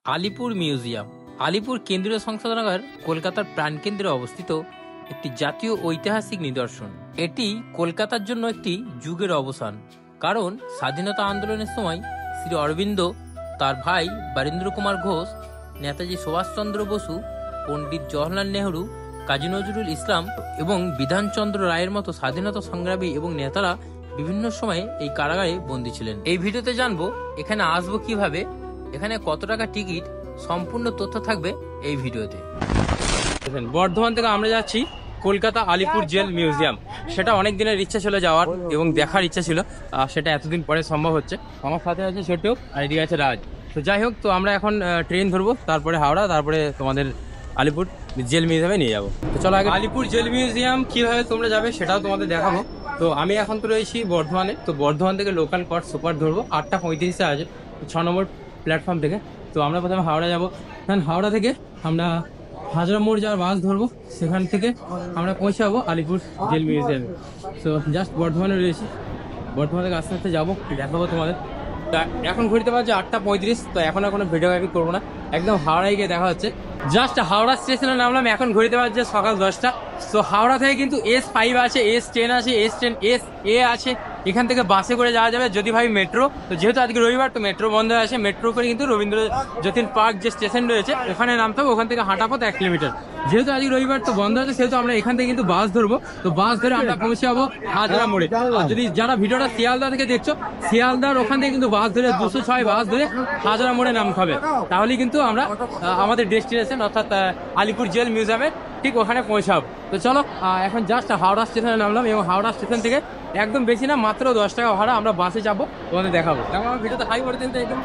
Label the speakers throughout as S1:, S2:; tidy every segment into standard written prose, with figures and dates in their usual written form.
S1: Alipur museum. Alipur কেন্দ্রীয় সংশোধনাগার কলকাতার প্রাণকেন্দ্রে অবস্থিত একটি জাতীয় ঐতিহাসিক নিদর্শন। এটি কলকাতার জন্য একটি যুগের অবসান, কারণ স্বাধীনতা আন্দোলনের সময় শ্রী অরবিন্দ, তার ভাই বীরেন্দ্র কুমার ঘোষ, নেতাজি সুভাষচন্দ্র বসু, পণ্ডিত জওহরলাল নেহরু, কাজী নজরুল ইসলাম এবং বিধানচন্দ্র রায়ের মতো স্বাধীনতা সংগ্রামী এবং নেতারা বিভিন্ন সময়ে এই কারাগারে বন্দী ছিলেন। এই ভিডিওতে জানবো এখানে আসবো কিভাবে, এখানে কত টাকা টিকিট, সম্পূর্ণ তথ্য থাকবে এই ভিডিওতে। বর্ধমান থেকে আমরা যাচ্ছি কলকাতা আলিপুর জেল মিউজিয়াম। সেটা অনেক দিনের ইচ্ছা ছিল যাওয়ার এবং দেখার ইচ্ছা ছিল, সেটা এতদিন পরে সম্ভব হচ্ছে। আমার সাথে আছে ছোট আর এদিকে আছে রাজ। তো যাই হোক, তো আমরা এখন ট্রেন ধরবো, তারপরে হাওড়া, তারপরে তোমাদের আলিপুর জেল মিউজিয়ামে নিয়ে যাবো। তো চলো আগে আলিপুর জেল মিউজিয়াম কিভাবে তোমরা যাবে সেটাও তোমাদের দেখাবো। তো আমি এখন তো রয়েছি বর্ধমানে। তো বর্ধমান থেকে লোকাল কট সুপার ধরবো, 8:35 আছে 6 নম্বর প্ল্যাটফর্ম থেকে। তো আমরা প্রথমে হাওড়া যাবো, কারণ হাওড়া থেকে আমরা হাজরা মোড় যাওয়ার বাস ধরবো, সেখান থেকে আমরা পৌঁছাবো আলিপুর জেল মিউজিয়ামে। তো জাস্ট বর্ধমানে রয়েছি, বর্ধমান থেকে আস্তে আস্তে যাবো, দেখাবো তোমাদের। তা এখন ঘুরতে পারছি 8:35। তো এখন আর কোনো ভিডিওগ্রাফি করবো না, একদম হাওড়ায় গিয়ে দেখা হচ্ছে। জাস্ট হাওড়া স্টেশনে নামলাম, এখন ঘুরতে পারছে সকাল 10টা। তো হাওড়া থেকে কিন্তু S5 আছে, S10 আছে, S10 SA আছে। এখান থেকে বাসে করে যাওয়া যাবে যদি ভাই মেট্রো। তো যেহেতু আজকে রবিবার, তো মেট্রো বন্ধ আছে। মেট্রো করে কিন্তু রবীন্দ্র যতীন পার্ক যে স্টেশন রয়েছে ওখানে নামতে হবে, ওখান থেকে হাঁটা পথ 1 কিলোমিটার। যেহেতু আজকে রবিবার তো বন্ধ আছে, সেহেতু আমরা এখান থেকে কিন্তু বাস ধরবো। তো বাস ধরে আমরা পৌঁছে যাবো হাজরা মোড়ে। আর যদি যারা ভিডিওটা শিয়ালদা থেকে দেখছো, শিয়ালদার ওখান থেকে কিন্তু বাস ধরে 206 বাস ধরে হাজরা মোড়ে নামতে হবে, তাহলে কিন্তু আমরা আমাদের ডেস্টিনেশন অর্থাৎ আলিপুর জেল মিউজিয়ামে ঠিক ওখানে পৌঁছাবো। তো চলো এখন জাস্ট হাওড়া স্টেশনে নামলাম, এবং হাওড়া স্টেশন থেকে একদম বেশি না, মাত্র 10 টাকা ভাড়া। আমরা বাসে যাবো, তোমাদের দেখাবো। আমার ভিডিওতে হাই করে দিন তো একদম।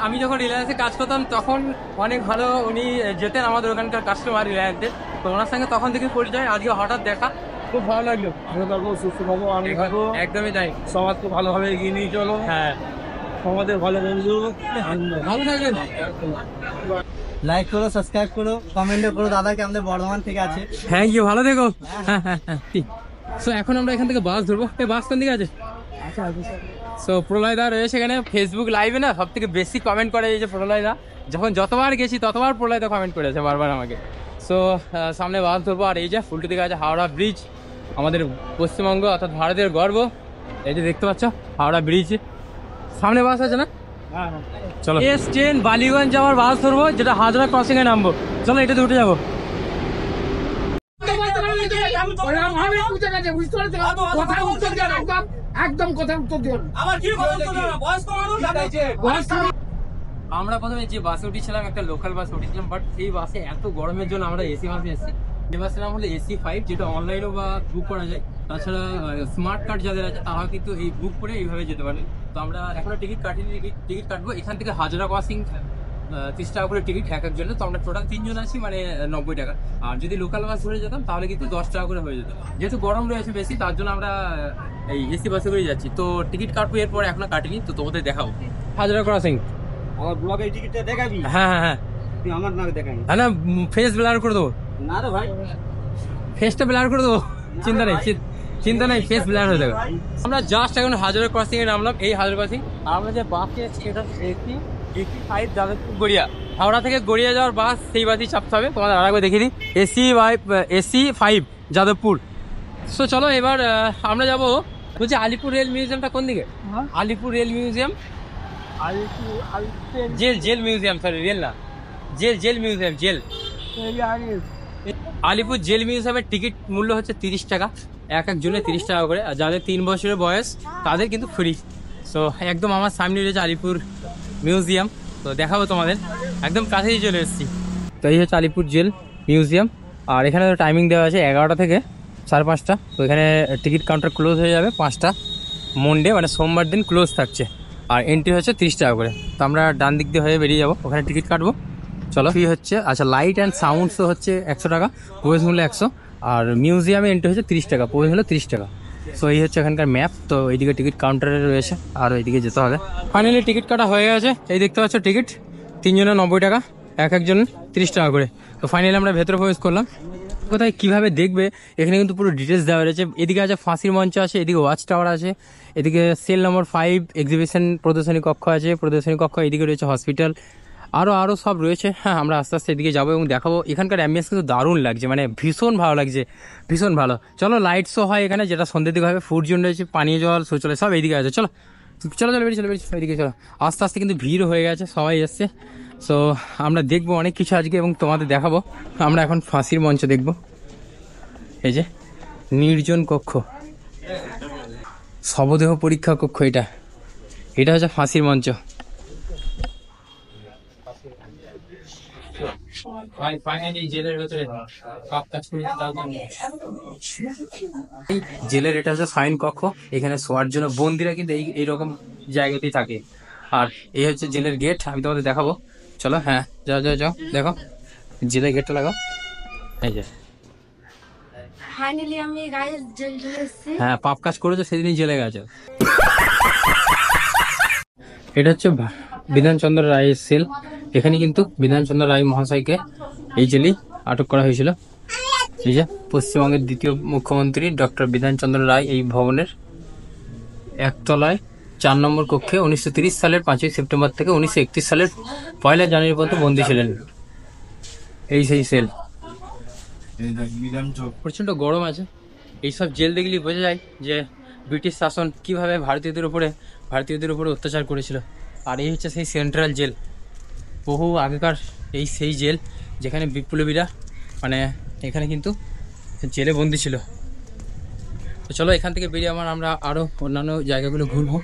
S1: আমি যখন রিলায়েন্সে কাজ করতাম তখন অনেক ভালো উনি যেতেন, আমাদের ওখানকার কাস্টমার রিলায়েন্সের। তো ওনার সঙ্গে তখন থেকে পরিচয়, আজকে হঠাৎ দেখা, খুব ভালো লাগলো। ভালো থাকবো, সুস্থ থাকবো, আমি থাকবো, একদমই তাই। সমাজকে ভালোভাবে এগিয়ে নিয়ে চলো। হ্যাঁ, সমাজের ভালো বন্ধু, ভালো থাকবেন।
S2: লাইক করো, সাবস্ক্রাইব করো, কমেন্টও করো। দাদাকে আমাদের বর্ধমান থেকে আছে।
S1: থ্যাংক ইউ, ভালো থেকো। সো এখন আমরা এখান থেকে বাস ধরবো। এই বাস কোন দিকে আছে? সো প্রলয়দা রয়েছে এখানে। ফেসবুক লাইভে না সব থেকে বেশি কমেন্ট করে এই যে প্রলয়দা। যতবার গেছি ততবার প্রলয়দা কমেন্ট করেছে বারবার আমাকে। সো সামনে বাস ধরবো। আর এই যে ফুলটু দিকে আছে হাওড়া ব্রিজ, আমাদের পশ্চিমবঙ্গ অর্থাৎ ভারতের গর্ব। এই যে দেখতে পাচ্ছ হাওড়া ব্রিজ, সামনে বাস আছে না? চলো S10 বালিগঞ্জ যাওয়ার বাস ধরবো, যেটা হাজরা ক্রসিং এ নামবো। চলো এটাতে উঠে যাবো। আমরা প্রথমে যে বাসে উঠেছিলাম, একটা লোকাল বাসে উঠেছিলাম, বাট সেই বাসে এত গরমের জন্য আমরা এসি বাসে এসেছি। যে বাসের নাম হলো AC5, যেটা অনলাইনেও বা বুক করা যায়। তাছাড়া স্মার্ট কার্ড যাদের আছে তারা কিন্তু এই বুক করে এইভাবে যেতে পারে। তো আমরা এখনো টিকিট কাটিনি, টিকিট কাটবো। এখান থেকে হাজরা ক্রসিং 30 টাকা করে টিকিট একের জন্য। তো আমরা টোটাল 3 জন আছি, মানে 90 টাকা। আর যদি লোকাল বাস ধরে যেতাম তাহলে কিন্তু 10 টাকা করে হয়ে যেত। যেহেতু গরম রয়েছে বেশি, তার জন্য আমরা এই এসি বাসে করে যাচ্ছি। তো টিকিট কাটবো, এরপর এখনো কাটিনি, তো তোমাদের দেখাবো হাজরা ক্রসিং।
S2: আমার ব্লগে এই টিকিটটা দেখাবি?
S1: হ্যাঁ হ্যাঁ হ্যাঁ,
S2: তুই আমার নামে দেখাবি?
S1: হ্যাঁ না, ফেস ব্লার করে দেবো।
S2: না রে ভাই,
S1: ফেসটা ব্লার করে দেবো, চিন্তা নেই, চিন্তা নেই, ফেস ব্লার হয়ে যাবে। আমরা জাস্ট এখন হাজরা ক্রসিং এ নামলাম, এই হাজরা ক্রসিং। আর আমরা যে বাসে আছি এটা AC5 যাদবপুর গড়িয়া। হাওড়া থেকে গড়িয়া যাওয়ার বাস, সেই বাসই চাপতে হবে। তোমাদের আরেকবার দেখিয়ে দিই, AC5 যাদবপুর। সো চলো এবার আমরা যাবো। বলছি আলিপুর রেল মিউজিয়ামটা কোন দিকে? Alipur rail museum, jail museum, sorry rail না, jail museum, jail. Alipur jail মিউজিয়ামের টিকিট মূল্য হচ্ছে 30 টাকা, একজনের 30 টাকা করে। আর যাদের 3 বছরের বয়স তাদের কিন্তু ফ্রি। সো একদম আমার সামনে রয়েছে আলিপুর মিউজিয়াম, তো দেখাবো তোমাদের, একদম কাছেই চলে এসেছি। তো এই হচ্ছে আলিপুর জেল মিউজিয়াম। আর এখানে টাইমিং দেওয়া আছে 11টা থেকে 5:30। তো এখানে টিকিট কাউন্টার ক্লোজ হয়ে যাবে 5টা, মন্ডে মানে সোমবার দিন ক্লোজ থাকছে। আর এন্ট্রি হচ্ছে 30 টাকা করে। তো আমরা ডান দিক দিয়ে হয়ে বেরিয়ে যাবো, ওখানে টিকিট কাটবো। চলো ফি হচ্ছে, আচ্ছা লাইট অ্যান্ড সাউন্ডসও হচ্ছে 100 টাকা, প্রবেশ মূল্য 100। আর মিউজিয়ামে এন্ট্রি হচ্ছে 30 টাকা, প্রবেশ মূল্য 30 টাকা। সো এই হচ্ছে এখানকার ম্যাপ। তো এইদিকে টিকিট কাউন্টারে রয়েছে, আর ওইদিকে যেতে হবে। ফাইনালি টিকিট কাটা হয়ে গেছে, এই দেখতে পাচ্ছ টিকিট 3 জনের 90 টাকা, একজন 30 টাকা করে। তো ফাইনালি আমরা ভেতরে প্রবেশ করলাম। কোথায় কিভাবে দেখবে এখানে কিন্তু পুরো ডিটেলস দেওয়া রয়েছে। এদিকে আছে ফাঁসির মঞ্চ আছে, এদিকে ওয়াচ টাওয়ার আছে, এদিকে সেল নম্বর 5 এক্সিবিশন প্রদর্শনী কক্ষ আছে, প্রদর্শনী কক্ষ, এদিকে রয়েছে হসপিটাল, আরও সব রয়েছে। হ্যাঁ, আমরা আস্তে আস্তে এদিকে যাবো এবং দেখাবো। এখানকার অ্যাম্বিয়েন্স কিন্তু দারুণ লাগছে, মানে ভীষণ ভালো লাগছে, ভীষণ ভালো। চলো, লাইট শো হয় এখানে, যেটা সন্ধ্যের দিকে হবে। ফুড জোন রয়েছে, পানীয় জল, শৌচালয় সব এইদিকে আছে। চলো চলো চলো বেরিয়ে চলো, এদিকে চলো। আস্তে আস্তে কিন্তু ভিড় হয়ে গেছে, সবাই এসছে। সো আমরা দেখবো অনেক কিছু আজকে এবং তোমাদের দেখাবো। আমরা এখন ফাঁসির মঞ্চ দেখবো। এই যে নির্জন কক্ষ, শবদেহ পরীক্ষা কক্ষ, এটা হচ্ছে ফাঁসির মঞ্চ। জেলের এটা হচ্ছে ফাইন কক্ষ, এখানে শোয়ার জন্য বন্দিরা কিন্তু এইরকম জায়গাতেই থাকে। আর এই হচ্ছে জেলের গেট, আমি তোমাদের দেখাবো। চলো, হ্যাঁ যাও যাও যাও, দেখো জেলের গেটটা লাগাও। এই যে
S3: ফাইনালি আমি গায়ে জেল চলে এসেছি।
S1: হ্যাঁ, পাপ কাজ করেছো সেদিনই জেলে গেছো। এটা হচ্ছে বিধানচন্দ্র রায়ের সেল। এখানে কিন্তু বিধানচন্দ্র রায় মহাশয়কে এই জেলেই আটক করা হয়েছিল। এই যে পশ্চিমবঙ্গের দ্বিতীয় মুখ্যমন্ত্রী ডক্টর বিধানচন্দ্র রায় এই ভবনের একতলায় 4 নম্বর কক্ষে 1930 সালের 5ই সেপ্টেম্বর থেকে 1931 সালের 1 জানুয়ারি পর্যন্ত বন্দী ছিলেন। এই সেই সেল। প্রচণ্ড গরম আছে। এইসব জেল দেখলেই বোঝা যায় যে ব্রিটিশ শাসন কিভাবে ভারতীয়দের উপরে অত্যাচার করেছিল। আর এই হচ্ছে সেই সেন্ট্রাল জেল, বহু আগেকার সেই জেল যেখানে বিপ্লবীরা মানে এখানে কিন্তু জেলে বন্দি ছিল। তো চলো এখান থেকে বেরিয়ে আমরা আরও অন্যান্য জায়গাগুলো ঘুরবো।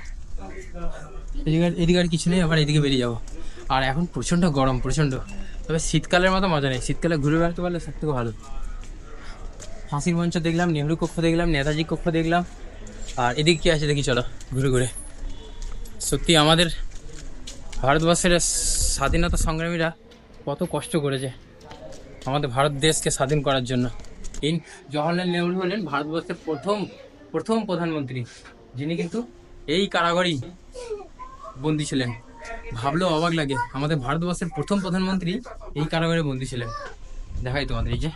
S1: এদিকে আর কিছু নেই, আবার এদিকে বেরিয়ে যাবো। আর এখন প্রচণ্ড গরম, প্রচণ্ড। তবে শীতকালের মতো মজা নেই, শীতকালে ঘুরে বেড়াতে পারলে সব থেকে ভালো। ফাঁসির মঞ্চ দেখলাম, নেহরু কক্ষ দেখলাম, নেতাজি কক্ষ দেখলাম। আর এদিকে কি আছে দেখি, চলো ঘুরে ঘুরে। সত্যি আমাদের ভারতবর্ষের স্বাধীনতা সংগ্রামীরা কত কষ্ট করেছে আমাদের ভারত দেশকে স্বাধীন করার জন্য। এই জওহরলাল নেহরু হলেন ভারতবর্ষের প্রথম প্রধানমন্ত্রী, যিনি কিন্তু এই কারাগারেই বন্দী ছিলেন। ভাবলেও অবাক লাগে, আমাদের ভারতবর্ষের প্রথম প্রধানমন্ত্রী এই কারাগারে বন্দী ছিলেন। দেখাই তোমাদের, এই যে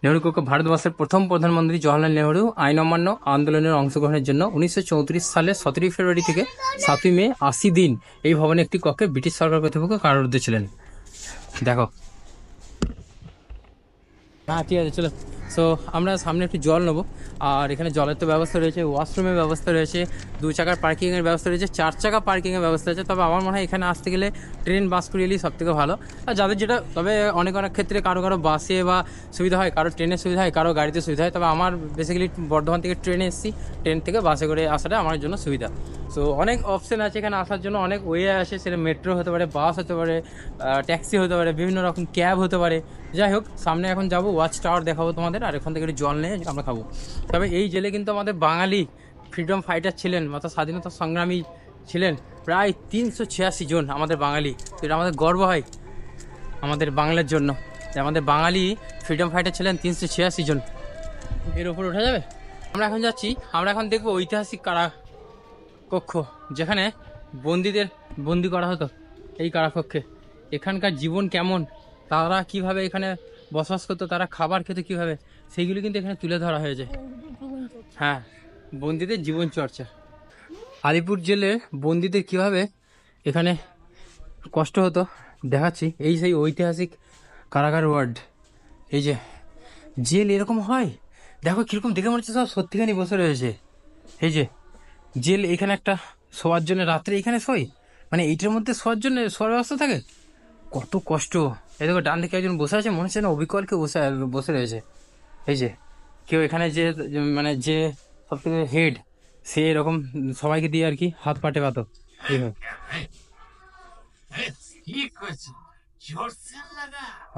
S1: নেহরু কক্ষ। ভারতবর্ষের প্রথম প্রধানমন্ত্রী জওহরলাল নেহরু আইন অমান্য আন্দোলনের অংশগ্রহণের জন্য 1934 সালের 17 ফেব্রুয়ারি থেকে 7 মে 80 দিন এই ভবনে একটি কক্ষে ব্রিটিশ সরকার কর্তৃপক্ষ কারারুদ্ধ ছিলেন। দেখো, হ্যাঁ ঠিক আছে, চলো। সো আমরা সামনে একটু জল নেবো। আর এখানে জলের তো ব্যবস্থা রয়েছে, ওয়াশরুমের ব্যবস্থা রয়েছে, 2 চাকার পার্কিংয়ের ব্যবস্থা রয়েছে, 4 চাকা পার্কিংয়ের ব্যবস্থা রয়েছে। তবে আমার মনে হয় এখানে আসতে গেলে ট্রেন বাস করে এলেই সব থেকে ভালো। আর যাদের যেটা, তবে অনেক ক্ষেত্রে কারো বাসে বা সুবিধা হয়, কারো ট্রেনের সুবিধা হয়, কারো গাড়িতে সুবিধা হয়। তবে আমার বেসিক্যালি বর্ধমান থেকে ট্রেনে এসেছি, ট্রেন থেকে বাসে করে আসাটা আমার জন্য সুবিধা। সো অনেক অপশান আছে এখানে আসার জন্য, অনেক ওয়ে আছে। সেটা মেট্রো হতে পারে, বাস হতে পারে, ট্যাক্সি হতে পারে, বিভিন্ন রকম ক্যাব হতে পারে। যাই হোক, সামনে এখন যাবো, ওয়াচ টাওয়ার দেখাবো তোমাদের, আর এখান থেকে একটু জল নিয়ে আমরা খাবো। তবে এই জেলে কিন্তু আমাদের বাঙালি ফ্রিডম ফাইটার ছিলেন, অর্থাৎ স্বাধীনতা সংগ্রামী ছিলেন প্রায় 386 জন আমাদের বাঙালি। তো এটা আমাদের গর্ব হয় আমাদের বাংলার জন্য, যে আমাদের বাঙালি ফ্রিডম ফাইটার ছিলেন 386 জন। এর উপর ওঠা যাবে? আমরা এখন যাচ্ছি, আমরা এখন দেখবো ঐতিহাসিক কক্ষ, যেখানে বন্দীদের বন্দি করা হতো এই কারাকক্ষে। এখানকার জীবন কেমন, তারা কিভাবে এখানে বসবাস করতো, তারা খাবার খেতে কিভাবে, সেইগুলি কিন্তু এখানে তুলে ধরা হয়েছে। হ্যাঁ, বন্দীদের জীবন চর্চা। আলিপুর জেলে বন্দীদের কিভাবে এখানে কষ্ট হতো দেখাচ্ছি। এই সেই ঐতিহাসিক কারাগার ওয়ার্ড। এই যে জেল এরকম হয়, দেখো কীরকম, দেখে মনে হচ্ছে সব সত্যিখানি বসে রয়েছে। এই যে জেল, এখানে একটা শোয়ার জন্য, রাত্রে এখানে শোয়, মানে এইটার মধ্যে শোয়ার জন্য শোয়ার ব্যবস্থা থাকে। কত কষ্ট। এই দেখো ডান দিকে একজন বসে আছে, মনে হচ্ছে না অবিকলকে বসে রয়েছে। এই যে কেউ এখানে মানে যে সব থেকে হেড, সে এরকম সবাইকে দিয়ে আর কি হাত পা টেপাতো এইভাবে।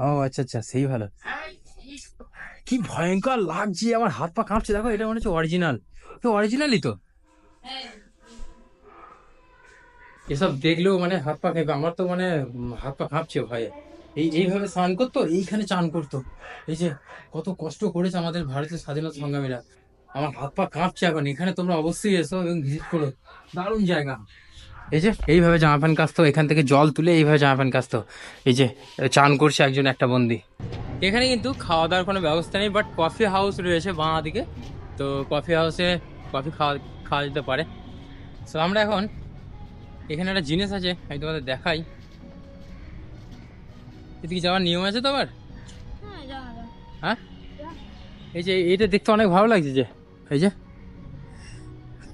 S1: ও আচ্ছা আচ্ছা, সেই ভালো। কি ভয়ঙ্কর লাগছে, আমার হাত পা কাঁপছে। দেখো, এটা মনে হচ্ছে অরিজিনালই তো। এসব দেখলেও মানে হাত পা কাঁপে, আমার তো মানে হাত পা কাঁপছে ভয়ে। এইভাবে স্নান করতো, এইখানে চান করতো। এই যে কত কষ্ট করেছে আমাদের ভারতের স্বাধীনতা সংগ্রামীরা, আমার হাত পা কাঁপছে এখন। এখানে তোমরা অবশ্যই এসো এবং ভিজিট করো, দারুণ জায়গা। এই যে এইভাবে জামা প্যান্ট কাচতো, এখান থেকে জল তুলে এইভাবে জামা প্যান্ট কাচতো। এই যে চান করছে একজন, একটা বন্দি। এখানে কিন্তু খাওয়া দাওয়ার কোনো ব্যবস্থা নেই, বাট কফি হাউস রয়েছে বাঁ দিকে। তো কফি হাউসে কফি খাওয়া যেতে পারে। সো আমরা এখন এখানে একটা জিনিস আছে, আমি তোমাদের দেখাই। এদিকে যাওয়ার নিয়ম আছে তো আবার? হ্যাঁ, এই যে এইটা দেখতে অনেক ভালো লাগছে, যে এই যে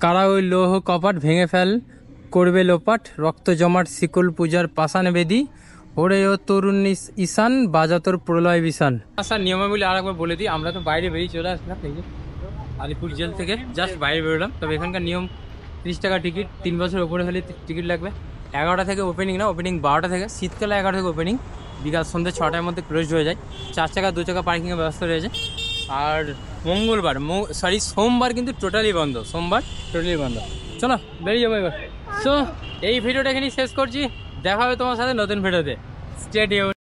S1: কারা ওই লৌহ কপাট ভেঙে ফেল করবে লোপাট, রক্ত জমাট শিকল পূজার পাষাণ বেদি, ওরে ও তরুণ ঈশান বাজা তোর প্রলয় বিশান। আসার নিয়মাবলী আর একবার বলে দিই, আমরা তো বাইরে বেরিয়ে চলে আসলাম, এই যে আলিপুর জেল থেকে জাস্ট বাইরে বেরোলাম। তবে এখানকার নিয়ম 30 টাকা টিকিট, 3 বছর ওপরে হলে টিকিট লাগবে। 11টা থেকে ওপেনিং, না ওপেনিং 12টা থেকে, শীতকালে 11টা থেকে ওপেনিং, বিকাল সন্ধ্যে 6টার মধ্যে ক্লোজ হয়ে যায়। 4 চাকা 2 চাকা পার্কিংয়ের ব্যবস্থা রয়েছে। আর মঙ্গলবার সোমবার কিন্তু টোটালি বন্ধ, সোমবার টোটালি বন্ধ। চলো বেরিয়ে যাবো এবার। সো এই ভিডিওটা এখানেই শেষ করছি, দেখা হবে তোমার সাথে নতুন ভিডিওতে। Stay tune.